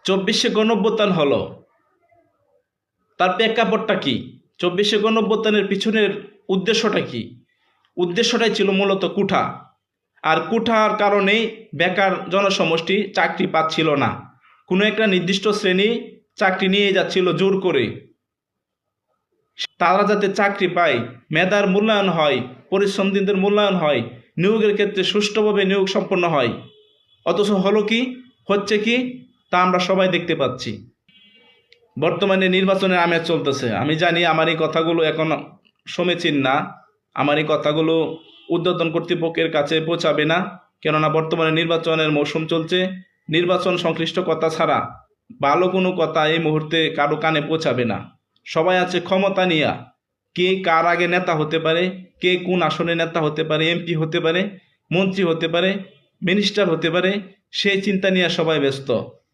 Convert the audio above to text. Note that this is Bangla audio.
চব্বিশে গণঅভ্যুত্থান হলো, তার প্রেক্ষাপটটা কি? চব্বিশে গণঅভ্যুত্থানের পিছনের উদ্দেশ্যটা কি? উদ্দেশ্যটাই ছিল মূলত কুঠা। আর কুঠার কারণেই বেকার জনসমষ্টি চাকরি পাচ্ছিল না। কোনো একটা নির্দিষ্ট শ্রেণী চাকরি নিয়ে যাচ্ছিল জোর করে। তারা যাতে চাকরি পায়, মেধার মূল্যায়ন হয়, পরিশ্রমীদের মূল্যায়ন হয়, নিয়োগের ক্ষেত্রে সুষ্ঠুভাবে নিয়োগ সম্পন্ন হয়। অথচ হলো কি, হচ্ছে কি, তা আমরা সবাই দেখতে পাচ্ছি। বর্তমানে নির্বাচনের আমেজ চলতেছে। আমি জানি আমার এই কথাগুলো এখন সমীচীন না, আমার এই কথাগুলো ঊর্ধ্বতন কর্তৃপক্ষের কাছে পৌঁছাবে না। কেননা বর্তমানে নির্বাচনের মৌসুম চলছে। নির্বাচন সংশ্লিষ্ট কথা ছাড়া ভালো কোনো কথা এই মুহূর্তে কারো কানে পৌঁছাবে না। সবাই আছে ক্ষমতা নিয়ে, কে কার আগে নেতা হতে পারে, কে কোন আসনে নেতা হতে পারে, এমপি হতে পারে, মন্ত্রী হতে পারে, মিনিস্টার হতে পারে, সেই চিন্তা নিয়ে সবাই ব্যস্ত।